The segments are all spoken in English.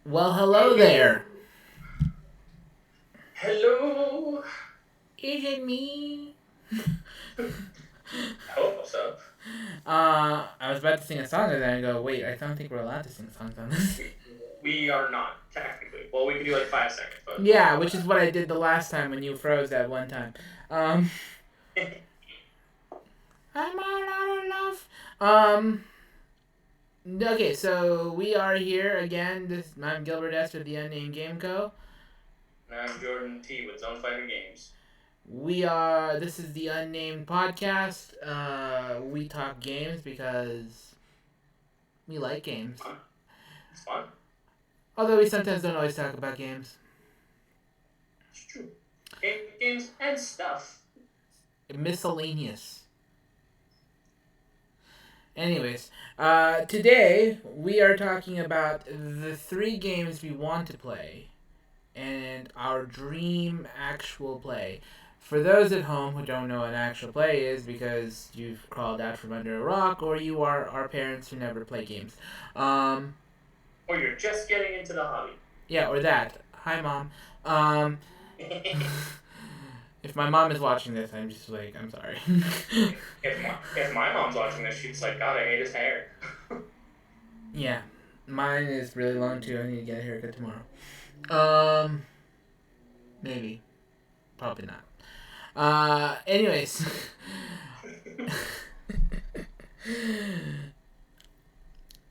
Well, hello there. Hello. Is it me? I hope so. I was about to sing a song and then I go, wait, I don't think we're allowed to sing songs on this. We are not technically. Well, we can do like 5 seconds, but Yeah, not which is what I did the last time when you froze that one time. Um, that. I'm out of love. Um, okay, so we are here again. I'm Gilbert S. with the Unnamed Game Co. And I'm Jordan T with Zone Fighter Games. This is the Unnamed Podcast. We talk games because we like games. Fun. It's fun. Although we sometimes don't always talk about games. It's true. Games and stuff. Miscellaneous. Anyways, today we are talking about the three games we want to play and our dream actual play. For those at home who don't know what an actual play is because you've crawled out from under a rock or you are our parents who never play games. Um, Or you're just getting into the hobby. yeah, or that. Hi, Mom. Um, if my mom is watching this, I'm just like, I'm sorry. if my mom's watching this, she's like, God, I hate his hair. Yeah, mine is really long too. I need to get a haircut tomorrow. Maybe, probably not. Anyways,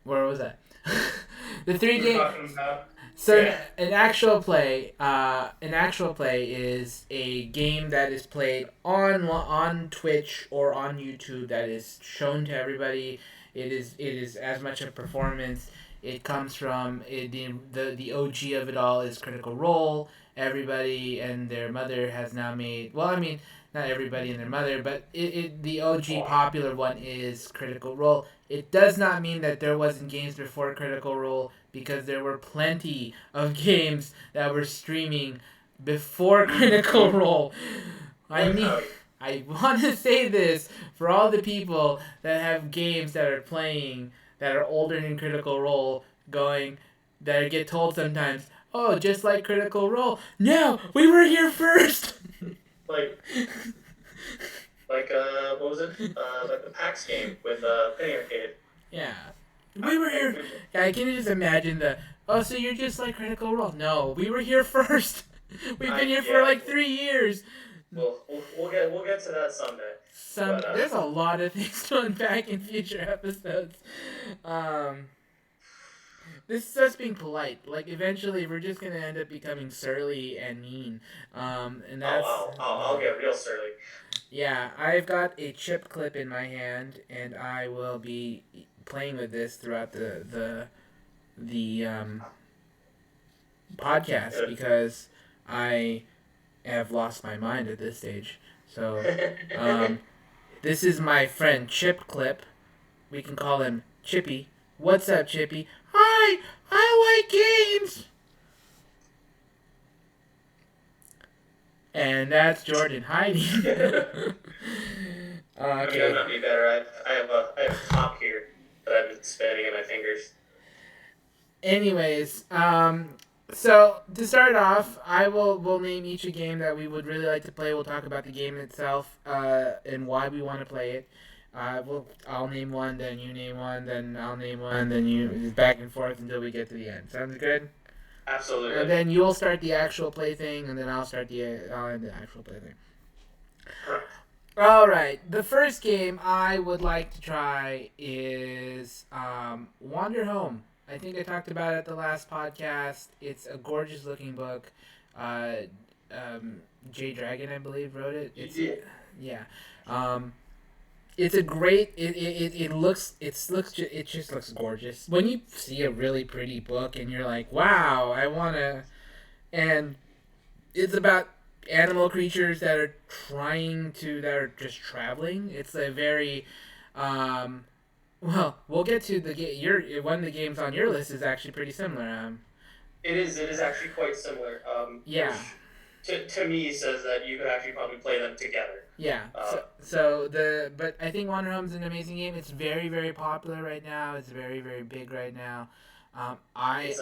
where was that? The three We were game. talking about. So Yeah. an actual play is a game that is played on Twitch or on YouTube that is shown to everybody. It is as much a performance. It comes from the OG of it all is Critical Role. Everybody and their mother has now made. Well, I mean, not everybody and their mother, but the OG popular one is Critical Role. It does not mean that there wasn't games before Critical Role because there were plenty of games that were streaming before Critical Role. I Look, need. Howie. I want to say this for all the people that have games that are playing that are older than Critical Role, going that get told sometimes, "Oh, just like Critical Role." No, we were here first. Like, what was it? Like the PAX game with Penny Arcade. Yeah, we were here. We, Yeah, I can just imagine the. Oh, so you're just like Critical Role? No, we were here first. We've been here for yeah. like 3 years. We'll get to that someday. But There's a lot of things to unpack in future episodes. Um, this is us being polite. Like eventually, we're just gonna end up becoming surly and mean. And that's I'll get real surly. yeah. I've got a chip clip in my hand, and I will be playing with this throughout the podcast because I have lost my mind at this stage. So, this is my friend Chip Clip. We can call him Chippy. What's up, Chippy? Hi, I like games. And that's Jordan hiding. I mean, Okay. I'm not any better. I have a top here that I've been spinning in my fingers. Anyways, so to start off, we'll name each a game that we would really like to play. We'll talk about the game itself, and why we want to play it. I'll name one, then you name one, then I'll name one, then you back and forth until we get to the end. Sounds good? And Absolutely. then you'll start the actual play thing, and then I'll end the actual play thing. Correct. All right. The first game I would like to try is Wander Home. I think I talked about it at the last podcast. It's a gorgeous looking book. Uh, Jay Dragon, I believe, wrote it. Yeah. Um, it's a great. It just looks gorgeous. When you see a really pretty book and you're like, wow, I wanna. And it's about animal creatures that are just traveling. It's a very um well, we'll get to the game. Your One of the games on your list is actually pretty similar. It is. It is actually quite similar. Yeah, Which to me says that you could actually probably play them together. yeah. Uh, But I think Wander Home's an amazing game. It's very very popular right now. It's very very big right now. I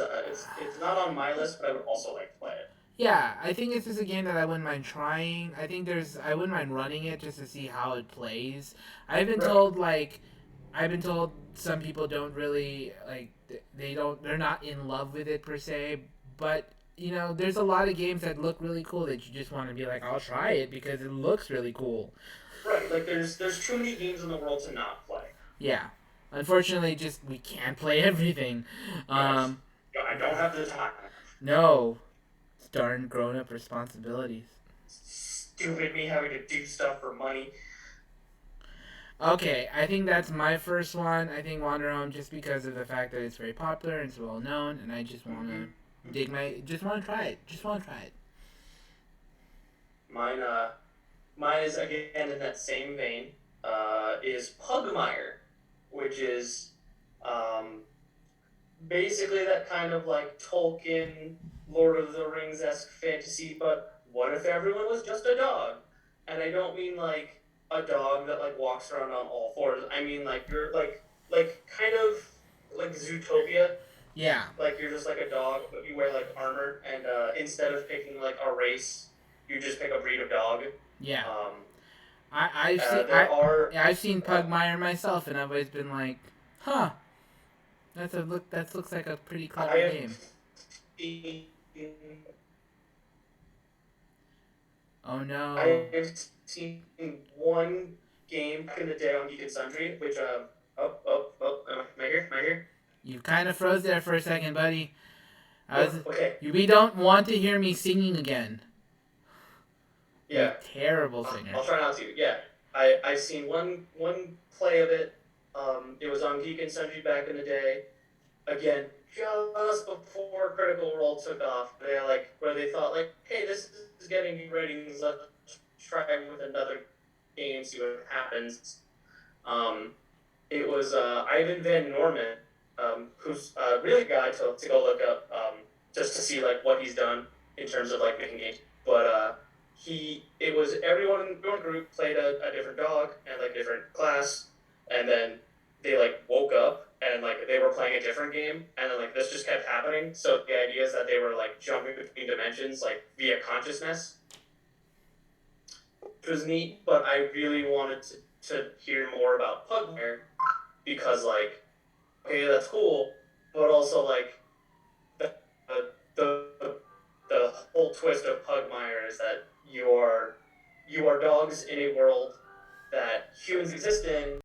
It's not on my list, but I would also like to play it. Yeah, I think it's just a game that I wouldn't mind trying. I wouldn't mind running it just to see how it plays. I've been Right. told like I've been told some people don't really like they're not in love with it per se, but there's a lot of games that look really cool that you just want to be like, I'll try it because it looks really cool. Right. Like there's too many games in the world to not play. Yeah. Unfortunately, just we can't play everything. Yes. Um, I don't have the time. no, darn grown up responsibilities. Stupid me having to do stuff for money. Okay, I think that's my first one. I think Wander Home just because of the fact that it's very popular and it's well known, and I just want to just want to try it. Just want to try it. Mine mine is again in that same vein. Is Pugmire, which is um basically that kind of like Tolkien, Lord of the Rings esque fantasy, but what if everyone was just a dog? And I don't mean like a dog that like walks around on all fours. I mean like you're like kind of like Zootopia. Yeah, Like you're just like a dog, but you wear like armor, and instead of picking like a race, you just pick a breed of dog. yeah. Um, I've seen there are I've seen Pugmire myself, and I've always been like, huh, that looks like a pretty I clever have game. seen Oh no, I've seen one game back in the day on Geek and Sundry, which am I here? Am I here? you kind of froze there for a second, buddy. I was. Oh, okay, We don't want to hear me singing again. You yeah, terrible singer. I'll try not to. Yeah, I've seen one play of it. It was on Geek and Sundry back in the day. Again, just before Critical Role took off, they like where they thought like, hey, this is getting new ratings. Let's try with another game, see what happens. Um, it was Ivan Van Norman, who's a really good guy to go look up just to see like what he's done in terms of like making games. But it was everyone in the group played a different dog and like different class, and then they like woke up and like they were playing a different game, and then like this just kept happening. So the idea is that they were like jumping between dimensions like via consciousness, which was neat. But I really wanted to hear more about Pugmire because like okay, that's cool, but also like the the the whole twist of Pugmire is that you are dogs in a world that humans exist in.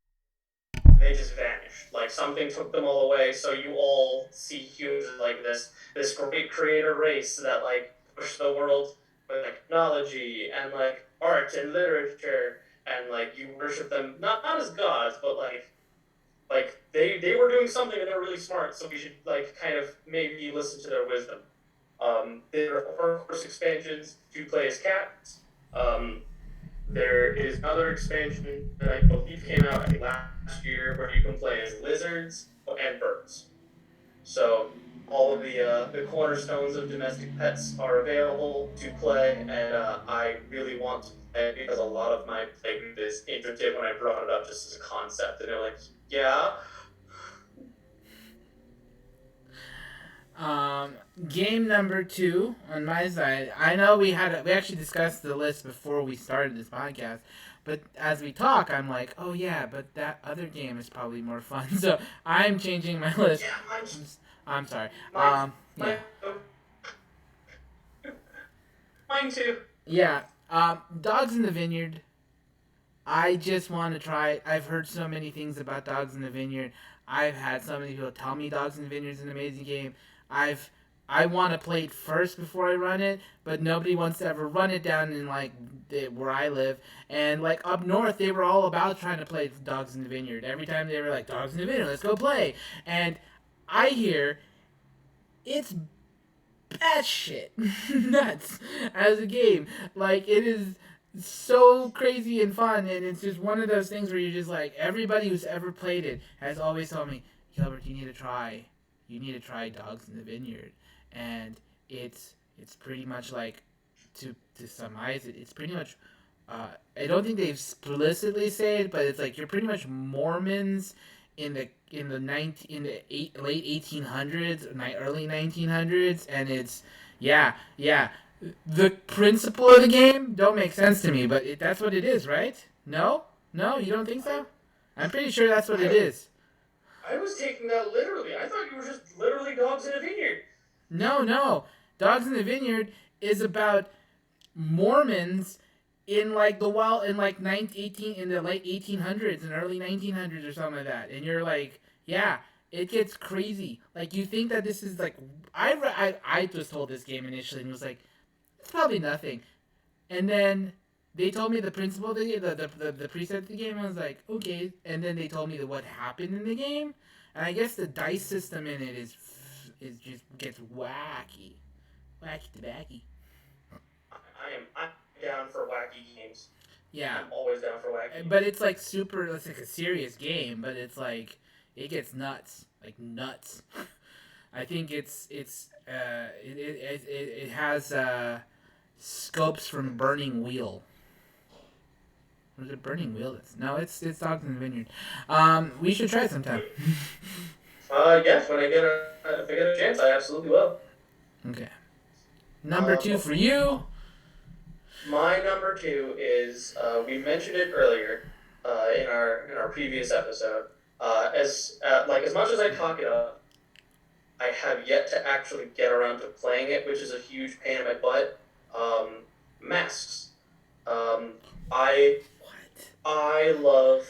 They just vanished. Like something took them all away. So you all see humans as like this great creator race that like push the world with like technology and like art and literature, and like you worship them not as gods, but like they were doing something and they're really smart, so we should like kind of maybe listen to their wisdom. There are of course expansions to play as cats. There is another expansion that I believe came out I think last year where you can play as lizards and birds. So all of the cornerstones of domestic pets are available to play, and I really want to play because a lot of my playgroup is interested when I brought it up just as a concept, and they're like, "Yeah, Um, Game number two on my side. I know we actually discussed the list before we started this podcast, but as we talk, I'm like, oh yeah, but that other game is probably more fun. So I'm changing my list. yeah, I'm sorry. mine, Yeah, mine, mine too." yeah. Dogs in the Vineyard. I just want to try it. I've heard so many things about Dogs in the Vineyard. I've had so many people tell me Dogs in the Vineyard is an amazing game. I've I want to play it first before I run it, but nobody wants to ever run it down in like where I live. And like up north, they were all about trying to play Dogs in the Vineyard. Every time they were like Dogs in the Vineyard, let's go play. And I hear it's batshit nuts as a game. Like it is so crazy and fun, and it's just one of those things where you're just like everybody who's ever played it has always told me, Gilbert, you need to try Dogs in the Vineyard, and it's pretty much like to summarize it, it's pretty much. I don't think they explicitly say it, but it's like you're pretty much Mormons late 1800s, early 1900s, and it's yeah. The principle of the game don't make sense to me, but that's what it is, right? No, no, you don't think so? I'm pretty sure that's what it I is. I was taking that literally. I thought you were just literally dogs in a vineyard. No, no. Dogs in the Vineyard is about Mormons in like the wild in like 1918 in the late 1800s and early 1900s or something like that. And you're like, yeah, it gets crazy. Like you think that this is like I was told this game initially and was like, it's probably nothing. And then they told me the principle of the game, the preset of the game. I was like, okay. And then they told me what happened in the game. And I guess the dice system in it is just gets wacky, wacky tabacky. I'm down for wacky games. Yeah, I'm always down for wacky but games. it's like super. It's like a serious game, but it's like it gets nuts, like nuts. I think it has scopes from Burning Wheel. Was it Burning Wheel? No, it's Dogs in the Vineyard. We should try it sometime. Yes, when I get a if I get a chance, I absolutely will. Okay. Number two for you. My number two is we mentioned it earlier in our previous episode. As much as I talk it up, I have yet to actually get around to playing it, which is a huge pain in my butt. Masks. Um, I What? I love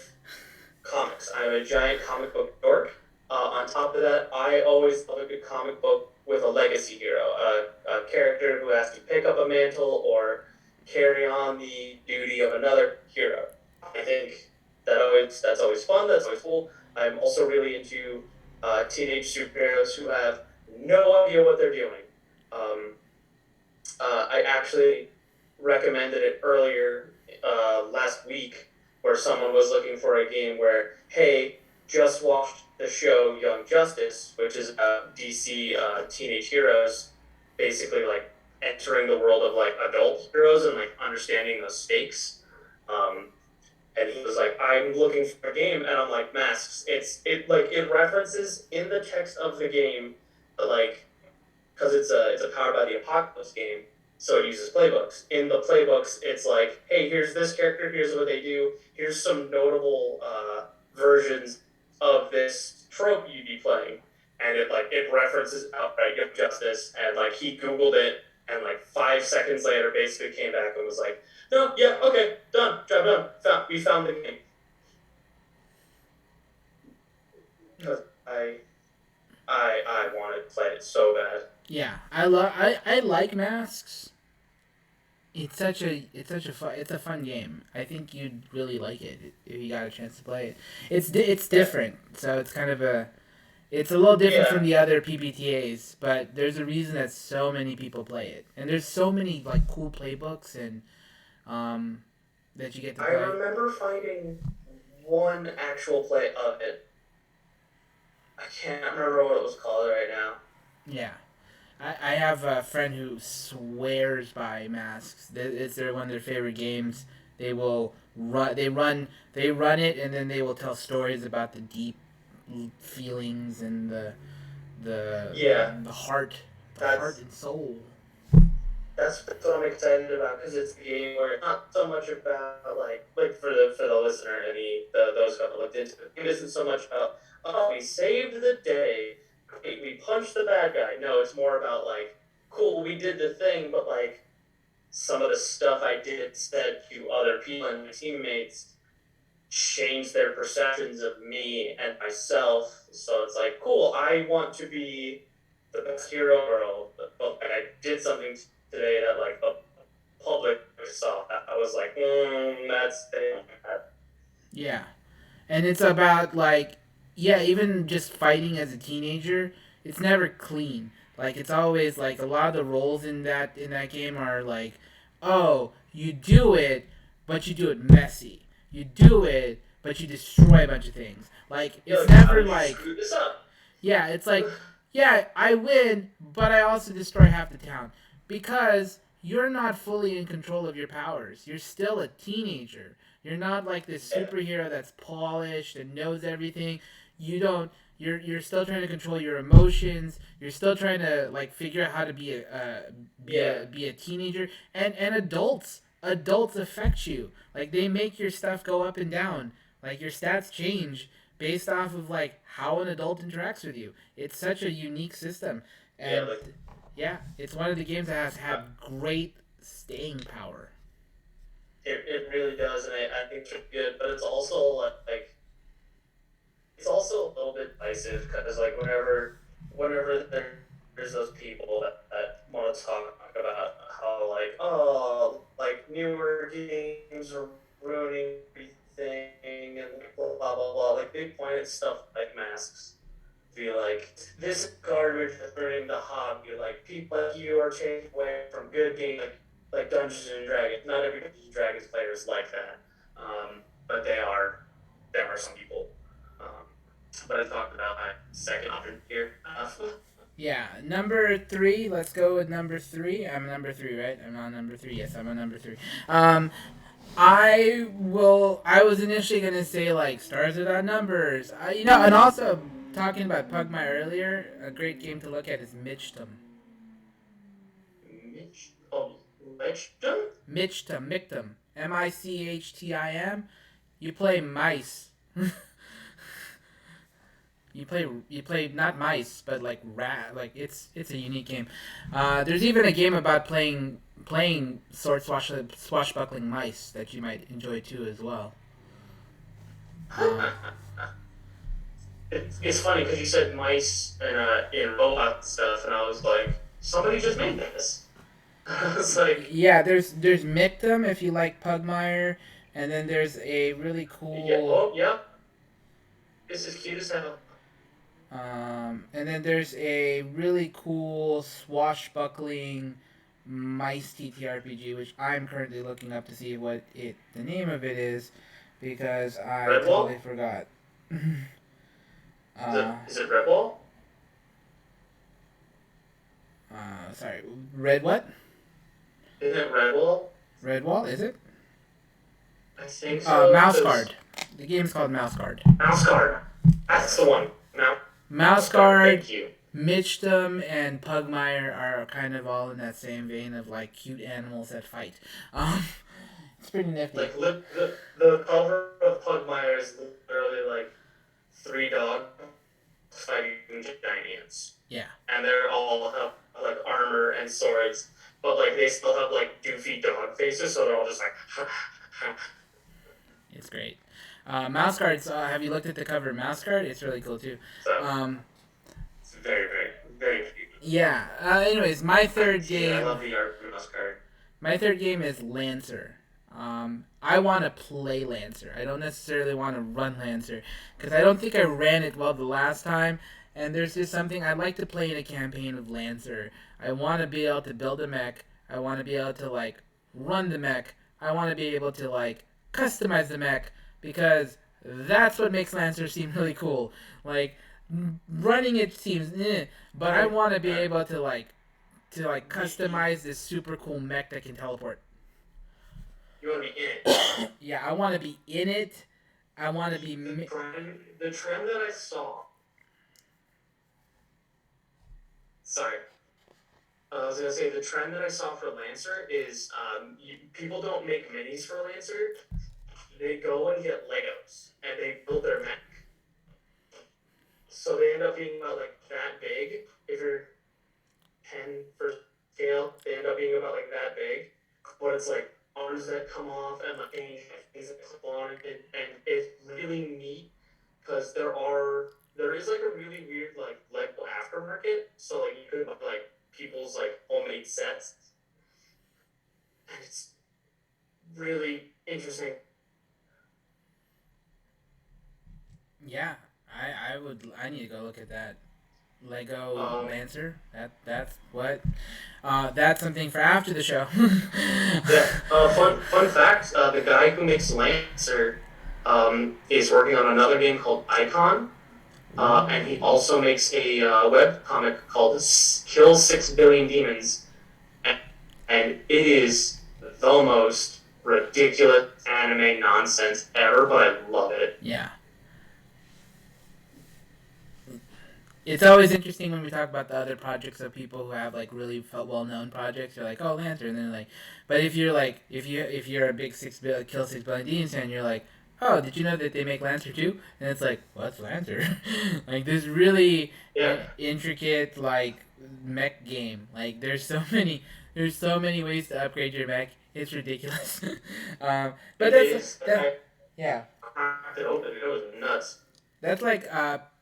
comics. I'm a giant comic book dork. On top of that, I always love a good comic book with a legacy hero, a character who has to pick up a mantle or carry on the duty of another hero. I think that's always fun. That's always cool. I'm also really into teenage superheroes who have no idea what they're doing. Um, I actually recommended it earlier last week where someone was looking for a game where, hey, just watched the show Young Justice, which is about DC teenage heroes, basically like entering the world of like adult heroes and like understanding the stakes. Um, and he was like, "I'm looking for a game," and I'm like, "Masks." It references in the text of the game, but like because it's a Powered by the Apocalypse game, so it uses playbooks. In the playbooks, it's like, hey, here's this character, here's what they do, here's some notable versions of this trope you'd be playing, and it references outright Young Justice, and like he Googled it, and like 5 seconds later, basically came back and was like, no, yeah, okay, done, job done, we found the game. Because I wanted to play it so bad. Yeah, I like Masks. It's a fun game. I think you'd really like it if you got a chance to play it. It's different, so it's a little different Yeah, from the other PBTA's, but there's a reason that so many people play it, and there's so many like cool playbooks and um that you get to I play. remember finding one actual play of it. I can't remember what it was called right now. Yeah, I have a friend who swears by Masks. It's one of their favorite games. They will they run it, and then they will tell stories about the deep feelings and the Yeah, the heart, the heart that's and soul. what I'm excited about because it's a game where it's not so much about like for the listener and those who haven't looked into it. It isn't so much about we saved the day, we punched the bad guy. No, it's more about like cool, we did the thing, but like some of the stuff I did said to other people and my teammates change their perceptions of me and myself. So it's like, cool, I want to be the best hero in the world, but like, I did something today that like the public saw. I was like, that's bad. Yeah, and it's about like yeah, even just fighting as a teenager, it's never clean. Like it's always like a lot of the roles in that game are like, oh, you do it, but you do it messy. You do it, but you destroy a bunch of things. Like Yo, it's how never did you like screw this up? yeah, it's like yeah, I win, but I also destroy half the town because you're not fully in control of your powers. You're still a teenager. You're not like this Yeah, superhero that's polished and knows everything. you don't. You're still trying to control your emotions. You're still trying to like figure out how to be a Yeah. be a teenager. And adults affect you. Like they make your stuff go up and down. Like your stats change based off of like how an adult interacts with you. It's such a unique system, Yeah, and like yeah, it's one of the games that has uh, had great staying power. it really does, and I think it's good, but it's also like it's also a little bit divisive because like whenever there's those people that want to talk about how like like newer games are ruining everything and blah blah blah, like they point at stuff like masks, be like this garbage is ruining the hobby, like people like you are changing away from good games like Dungeons and Dragons. Not every Dungeons and Dragons player is like that, but there are some people. Um, but I talked about my second option here. Yeah, number three. Let's go with number three. I'm number three, right? I'm on number three. Yes, I'm on number three. Um, I will. I was initially gonna say like stars without numbers. And also talking about Pugmire earlier, a great game to look at is Mitchtum. Mitch, oh, Mitchum? Mictum. Michtim. You play mice. You play not mice, but like rat. Like it's a unique game. There's even a game about playing swashbuckling mice that you might enjoy too as well. Uh, It's funny because you said mice and in robot stuff, and I was like, somebody just made this. I was like, yeah, there's Mictum if you like Pugmire, and then there's a really yeah, cool oh yeah, this is cute as hell. and then there's a really cool swashbuckling mice TTRPG, which I'm currently looking up to see what the name of it is, because I totally Redwall? forgot. Is it uh, is it Redwall? Sorry, Red what? Isn't it Redwall? Redwall is it? I think so. Mouse Because Guard. The game's called Mouse Guard. Mouse Guard. That's the one. Mouse Mouse Guard. Guard, Thank you. Mitchtum, and Pugmire are kind of all in that same vein of like cute animals that fight. Um, it's pretty nifty. Like the cover of Pugmire is literally like three dogs fighting giant ants, Yeah, and they're all have like armor and swords, but like they still have like doofy dog faces, so they're all just like. it's great. Mouse Guards. Have you looked at the cover of Mouse Guard? It's really cool too. So Um, it's very very cute. yeah. Anyways, my third I game. love the art of Mouse Guard. My third game is Lancer. I want to play Lancer. I don't necessarily want to run Lancer because I don't think I ran it well the last time. And there's just something I like to play in a campaign of Lancer. I want to be able to build a mech. I want to be able to like run the mech. I want to be able to like customize the mech because that's what makes Lancer seem really cool. Like running it seems, but I want to be able to customize this super cool mech that can teleport. You want to be in it. Yeah, I want to be in it. I want to be. The trend that I saw. Sorry, I was gonna say the trend that I saw for Lancer is people don't make minis for Lancer. They go and get Legos and they build their mech. So they end up being about like that big. If you're 10 for scale, they end up being about like that big. But it's like arms that come off and like things that clip on, and it's really neat because there is like a really weird like Lego aftermarket. So like you could buy like people's like homemade sets, and it's really interesting. Yeah, I need to go look at that Lego Um, Lancer. That's what. That's something for after the show. yeah. Fun fact: the guy who makes Lancer is working on another game called Icon. And he also makes a web comic called Kill 6 Billion Demons. And it is the most ridiculous anime nonsense ever, but I love it. Yeah. It's always interesting when we talk about the other projects of people who have like really well known projects. You're like, oh, Lancer, and then like, but if you're like, if you're a big kill 6 billion demons fan, you're like, oh, did you know that they make Lancer too? And it's like, what's Lancer? Like this really Yeah, intricate like mech game. Like there's so many ways to upgrade your mech. It's ridiculous. But it is. that I yeah. cracked it open. It was nuts. That's like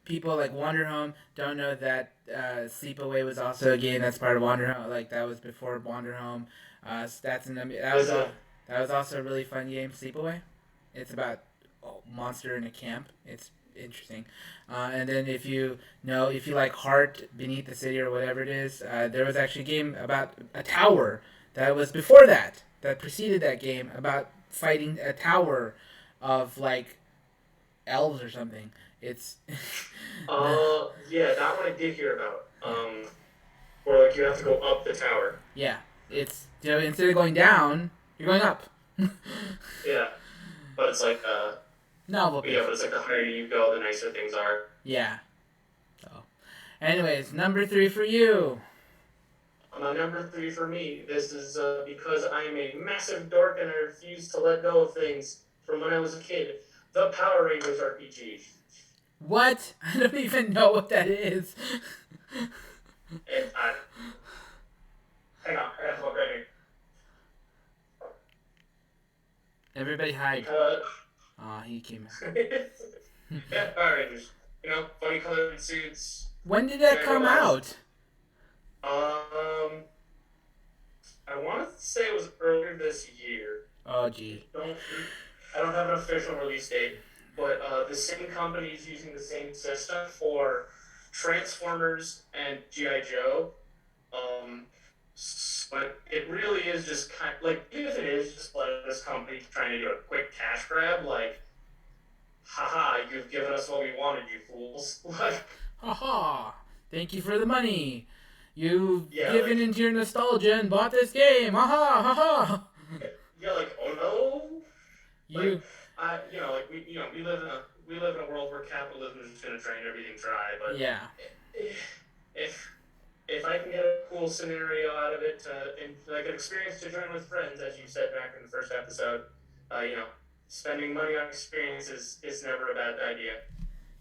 people like Wanderhome don't know that Sleepaway was also a game that's part of Wanderhome. Like that was before Wanderhome. Is it? that was also a really fun game. Sleepaway. It's about a monster in a camp. It's interesting. And then if you like Heart Beneath the City or whatever it is, there was actually a game about a tower that was before that preceded that game about fighting a tower of like elves or something. It's Yeah, that one I did hear about. Where like you have to go up the tower. yeah, it's instead of going down, you're going up. Yeah, but it's like Novel yeah, piece. but it's like the higher you go, the nicer things are. Yeah. So, anyways, number 3 for you. Number three for me. This is because I am a massive dork and I refuse to let go of things from when I was a kid. The Power Rangers RPG. What? I don't even know what that is. And hang on, I have to look right here. Everybody hide. Because Aw, he came. yeah, Power Rangers. You know, funny colored suits. When did that come out? Um, I want to say it was earlier this year. Oh, gee. I don't have an official release date, but the same company is using the same system for Transformers and GI Joe. But it really is just kind of, like, even if it is just like this company trying to do a quick cash grab, like, haha, you've given us what we wanted, you fools. Like, Haha. Thank you for the money. You've yeah, given like, into your nostalgia and bought this game. Haha, haha. yeah, like, oh no, You. like, like we live in a world where capitalism is just gonna drain everything dry. But Yeah. if if I can get a cool scenario out of it, and like an experience to join with friends, as you said back in the first episode, you know, spending money on experiences is never a bad idea.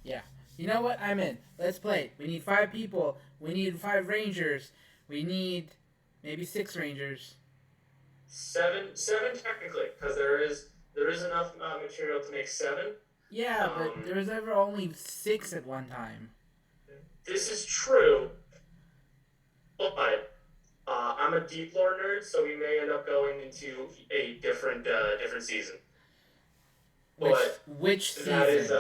Yeah. You know what? I'm in. Let's play. We need 5 people. We need 5 rangers. We need maybe 6 rangers. Seven technically, because there is enough material to make seven. Yeah, but there was ever only 6 at one time. This is true, but I'm a deep lore nerd, so we may end up going into a different season. Which season? That is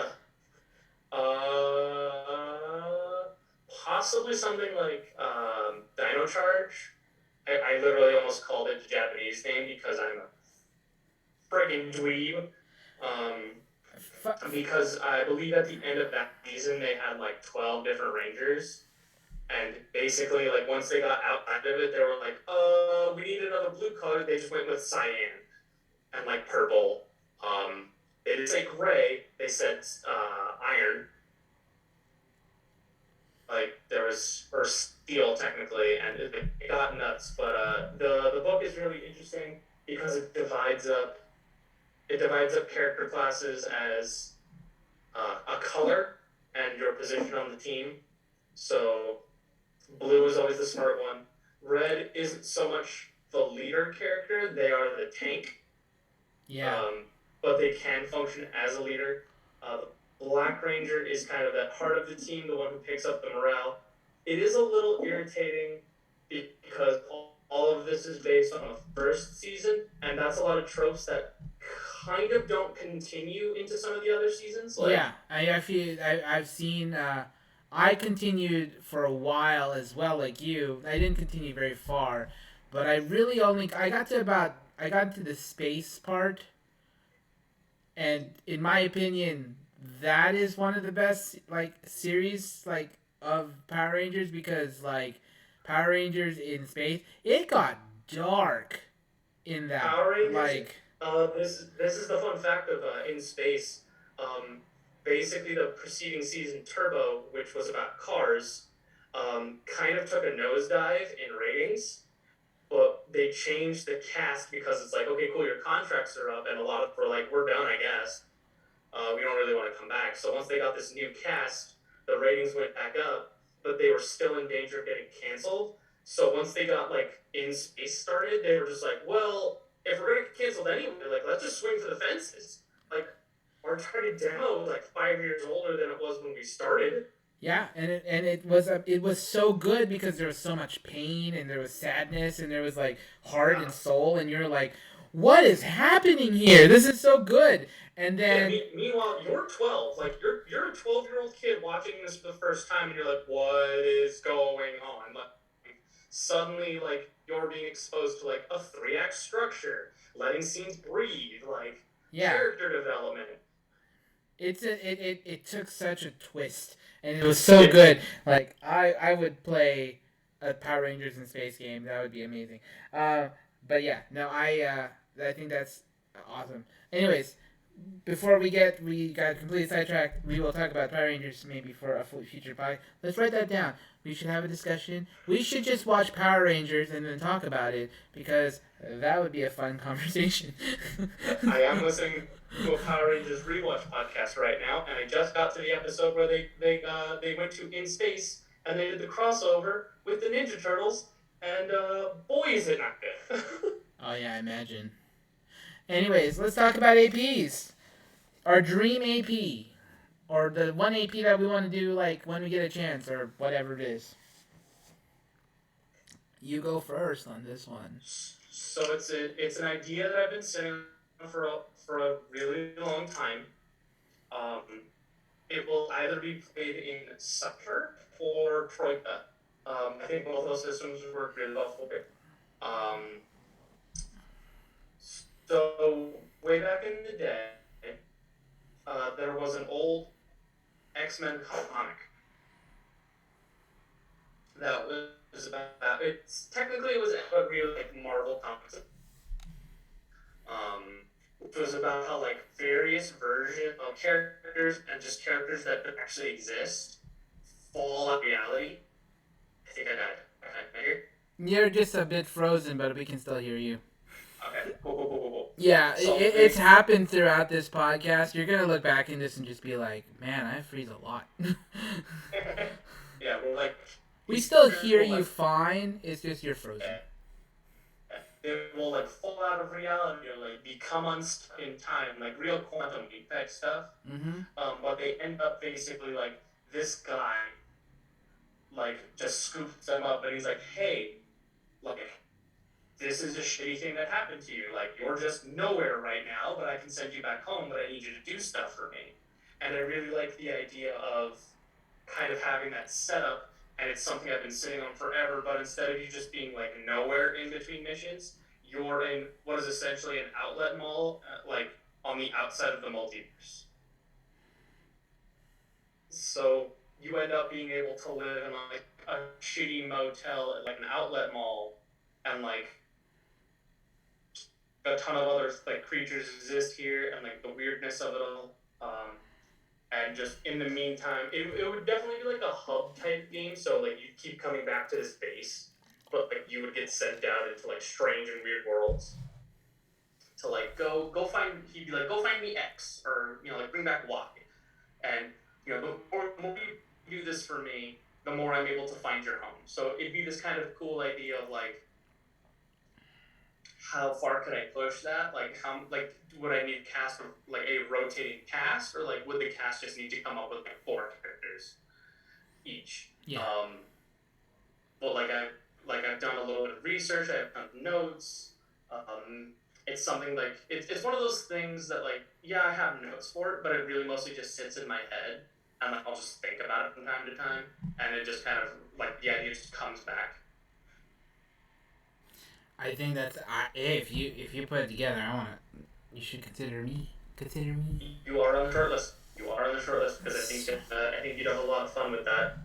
possibly something like Dino Charge. I literally almost called it the Japanese name because I'm a friggin' dweeb. Because I believe at the end of that season they had like 12 different Rangers. And basically, like, once they got outside of it, they were like, we need another blue color. They just went with cyan and, like, purple. They didn't say gray. They said iron. Like, there was, or steel, technically, and it got nuts. But the book is really interesting because it divides up character classes as a color and your position on the team. So blue is always the smart one. Red isn't so much the leader character; they are the tank. Yeah. But they can function as a leader. The Black Ranger is kind of that heart of the team, the one who picks up the morale. It is a little irritating because all of this is based on the first season, and that's a lot of tropes that kind of don't continue into some of the other seasons. Like, yeah, I've seen. I continued for a while as well, like you. I didn't continue very far, but I really only I got to the space part, and in my opinion, that is one of the best like series like of Power Rangers because like Power Rangers in space, it got dark in that Power Rangers. like This is the fun fact of in space. basically the preceding season, Turbo, which was about cars, kind of took a nosedive in ratings, but they changed the cast because it's like, okay, cool, your contracts are up, and a lot of people are like, we're done, I guess. We don't really want to come back. So once they got this new cast, the ratings went back up, but they were still in danger of getting canceled. So once they got like In Space started, they were just like, well, if we're gonna get canceled anyway, like let's just swing for the fences. Like our target demo was like 5 years older than it was when we started. Yeah, and it was so good because there was so much pain and there was sadness and there was like heart Yeah. and soul and you're like, what is happening here? This is so good. And Yeah. then Meanwhile, you're 12. Like you're a 12-year-old kid watching this for the first time, and you're like, what is going on? Like suddenly, like you're being exposed to like a 3 act structure, letting scenes breathe, like yeah, character development. it took such a twist and it was so good. Like I would play a Power Rangers in space game. That would be amazing. Uh, but yeah, no, I think that's awesome. Anyways, before we got completely sidetracked, we will talk about Power Rangers maybe for a future podcast. Let's write that down. We should have a discussion. We should just watch Power Rangers and then talk about it because that would be a fun conversation. I am listening to a Power Rangers rewatch podcast right now, and I just got to the episode where they went to In Space and they did the crossover with the Ninja Turtles, and boy is it not good. Oh yeah, I imagine. Anyways, let's talk about APs. Our dream AP, or the one AP that we want to do like when we get a chance, or whatever it is. You go first on this one. So it's an idea that I've been sitting on for a really long time. Um, it will either be played in Cypher or Troika. I think both those systems work really well for it. So way back in the day, there was an old X-Men comic that was about. It's technically it was a real like Marvel comics, which was about how like various versions of characters and just characters that don't actually exist fall out of reality. I think I died. I hear. You're just a bit frozen, but we can still hear you. Okay, cool. Yeah, So it's happened throughout this podcast. You're gonna look back in this and just be like, "Man, I freeze a lot." yeah, we're like we still hear you fine. It's just you're frozen. They will like fall out of reality or like become unstuck in time, like real quantum leap type stuff. Mm-hmm. But they end up basically like this guy, like just scoops them up and he's like, "Hey, like this is a shitty thing that happened to you. Like you're just nowhere right now, but I can send you back home, but I need you to do stuff for me." And I really like the idea of kind of having that setup, and it's something I've been sitting on forever, but instead of you just being like nowhere in between missions, you're in what is essentially an outlet mall, like on the outside of the multiverse. So you end up being able to live in like a shitty motel at like an outlet mall, and like a ton of other like creatures exist here, and like the weirdness of it all. And just in the meantime, it would definitely be like a hub type game. So like you keep coming back to this base, but like you would get sent down into like strange and weird worlds to like go find. He'd be like, go find me X, or like bring back Y. And the more you do this for me, the more I'm able to find your home. So it'd be this kind of cool idea of like, how far could I push that? Like how would I need cast of like a rotating cast, or like would the cast just need to come up with like 4 characters each? Yeah. But I've done a little bit of research. I've done notes. It's something like it's one of those things that like I have notes for it, but it really mostly just sits in my head, and I'll just think about it from time to time, and it just kind of like the idea just comes back. I think that's if you put it together, you should consider me. Consider me. You are on the short list. Because I think you'd have a lot of fun with that.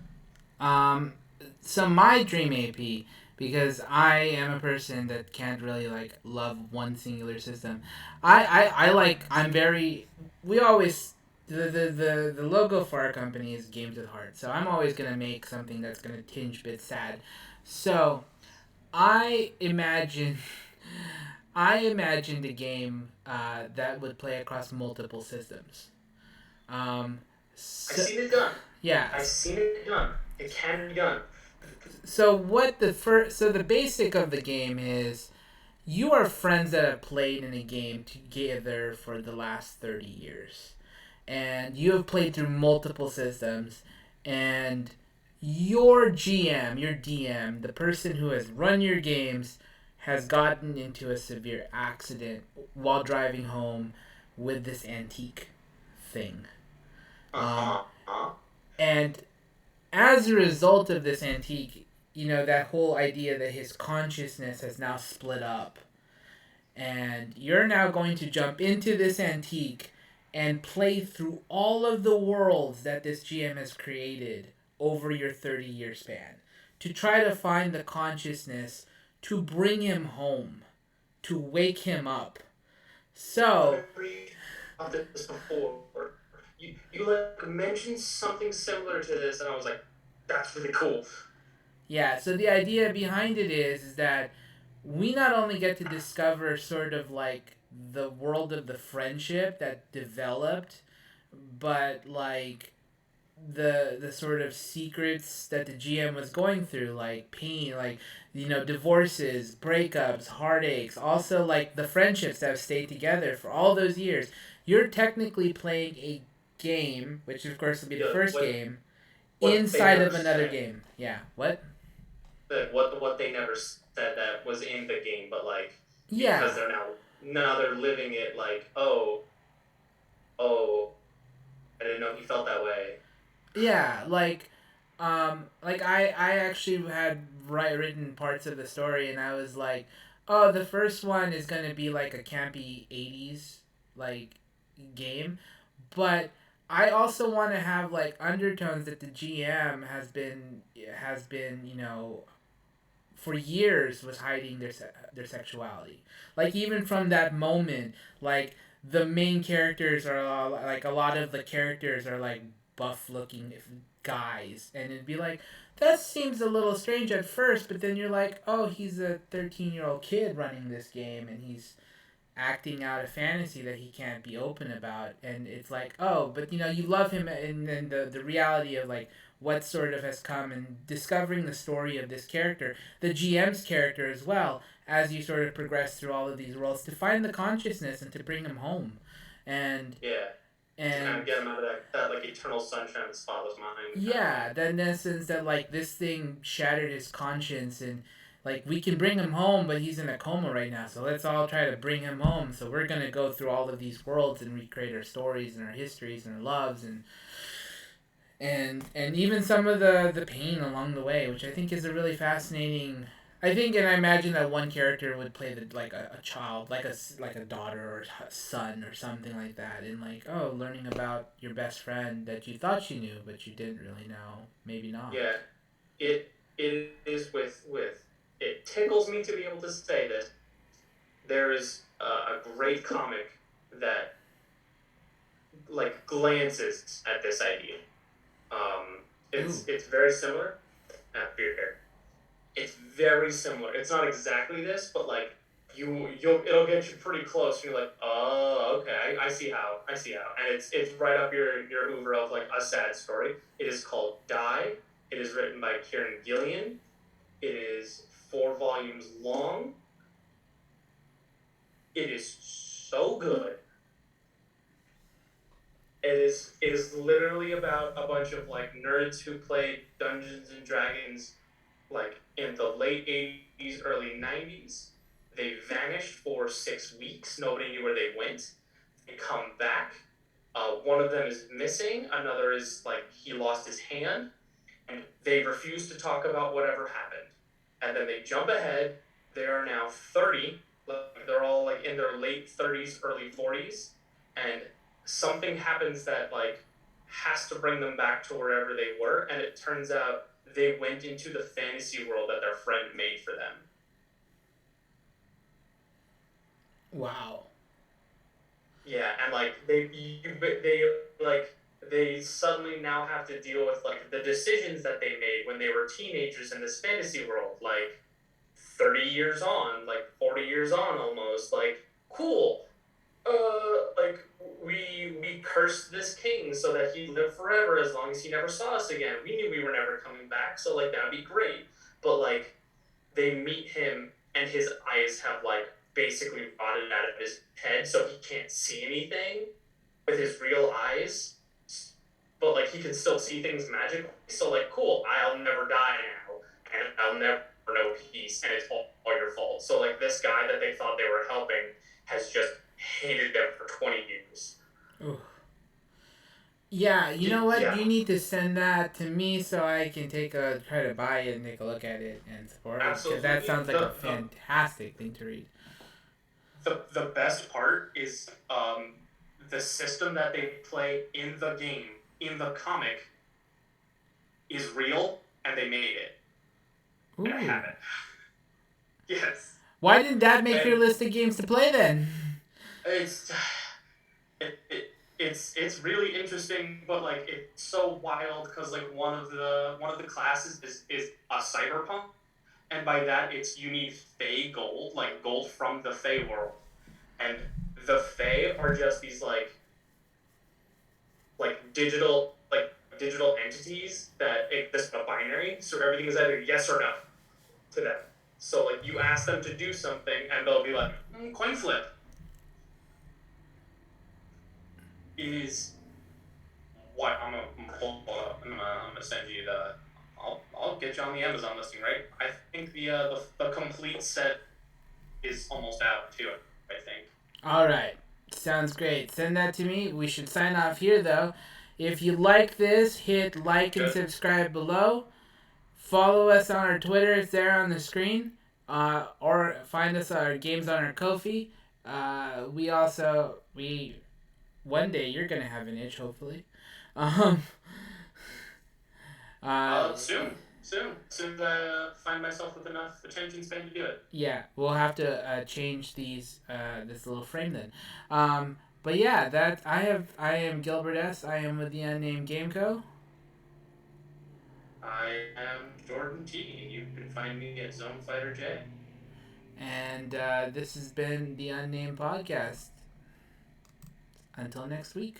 So my dream AP, because I am a person that can't really like love one singular system. I'm very. We always the logo for our company is Games with Heart. So I'm always gonna make something that's gonna tinge a bit sad. So I imagine I imagined a game that would play across multiple systems. Um, I've so, seen it done. yeah. I've seen it done. It can be done. So what the first? So the basic of the game is you are friends that have played in a game together for the last 30 years, and you have played through multiple systems, and your GM, your DM, the person who has run your games, has gotten into a severe accident while driving home with this antique thing. Uh Um, huh. Uh-huh. and as a result of this antique, that whole idea that his consciousness has now split up, and you're now going to jump into this antique and play through all of the worlds that this GM has created over your 30-year span to try to find the consciousness to bring him home, to wake him up. So, I've read about this before. You like mentioned something similar to this, and I was like, that's really cool. yeah, so the idea behind it is that we not only get to discover sort of like the world of the friendship that developed, but like the sort of secrets that the GM was going through, like pain, like divorces, breakups, heartaches, also like the friendships that have stayed together for all those years. You're technically playing a game, which of course will be the Yeah, first game, what they inside never of another said, game. Yeah. What? what they never said that was in the game, but like because Yeah. they're now they're living it like oh I didn't know he felt that way. Yeah, like I actually had written parts of the story, and I was like, oh, the first one is gonna be like a campy '80s like game, but I also want to have like undertones that the GM has been for years was hiding their sexuality. Like even from that moment, like the main characters are like a lot of the characters are like buff looking guys, and it'd be like that seems a little strange at first, but then you're like, oh, he's a 13-year-old kid running this game, and he's acting out a fantasy that he can't be open about, and it's like, oh, but you love him, and then the reality of like what sort of has come, and discovering the story of this character, the GM's character as well, as you sort of progress through all of these roles to find the consciousness and to bring him home, and Yeah, to kind of and get him out of that like eternal sunshine of the spotless mind kind of thing. yeah, then in essence that like this thing shattered his conscience, and like we can bring him home, but he's in a coma right now. So let's all try to bring him home. So we're gonna go through all of these worlds and recreate our stories and our histories and our loves, and even some of the pain along the way, which I think is a really fascinating. I think, and I imagine that one character would play like a child, like a daughter or a son or something like that, and like, oh, learning about your best friend that you thought you knew but you didn't really know, maybe not. Yeah, it is with it tickles me to be able to say this. There is a great comic that like glances at this idea. Ooh. It's very similar. Beard hair. It's very similar. It's not exactly this, but like you'll it'll get you pretty close. And you're like, oh, okay, I see how, and it's right up your oeuvre of like a sad story. It is called Die. It is written by Kieran Gillian. It is 4 volumes long. It is so good. It is literally about a bunch of like nerds who played Dungeons and Dragons like in the late 80s, early 90s. They vanished for 6 weeks. Nobody knew where they went. They come back. One of them is missing. Another is like he lost his hand. And they refuse to talk about whatever happened. And then they jump ahead. They are now 30. Like they're all like in their late 30s, early 40s. And something happens that like has to bring them back to wherever they were. And it turns out they went into the fantasy world that their friend made for them. Wow. Yeah, and like they like they suddenly now have to deal with like the decisions that they made when they were teenagers in this fantasy world, like 30 years on, like 40 years on almost. Like, cool. Like we cursed this king so that he'd live forever as long as he never saw us again. We knew we were never coming back, so like that'd be great. But like they meet him and his eyes have like basically rotted out of his head so he can't see anything with his real eyes, but like he can still see things magically. So like, cool, I'll never die now, and I'll never know peace, and it's all your fault. So like this guy that they thought they were helping has just hated them for 20 years. Ooh. Yeah, you know what? Yeah, You need to send that to me so I can try to buy it and take a look at it and support it because that absolutely. sounds like a fantastic thing to read. The best part is the system that they play in the game in the comic is real, and they made it, and I Ooh. have it. Yes, Why didn't that make your and list of games to play then? it's it's really interesting, but like it's so wild because like one of the classes is a cyberpunk, and by that it's you need Fey gold, like gold from the Fey world, and the Fey are just these digital entities that exist in a binary, so everything is either yes or no to them. So like you ask them to do something, and they'll be like coin flip. It is what I'm gonna pull up. I'm gonna send you the. I'll get you on the Amazon listing, right? I think the complete set is almost out too. I think. All right. Sounds great. Send that to me. We should sign off here, though. If you like this, hit like and Good. subscribe below. Follow us on our Twitter. It's there on the screen. Or find us our games on our Ko-fi. We one day you're gonna have an itch, hopefully. Um, uh, Soon as I find myself with enough attention span to do it. yeah, we'll have to change this little frame then. But yeah, that I am Gilbert S. I am with the Unnamed Game Co. I am Jordan T, and you can find me at Zone Fighter J. And this has been the Unnamed Podcast. Until next week.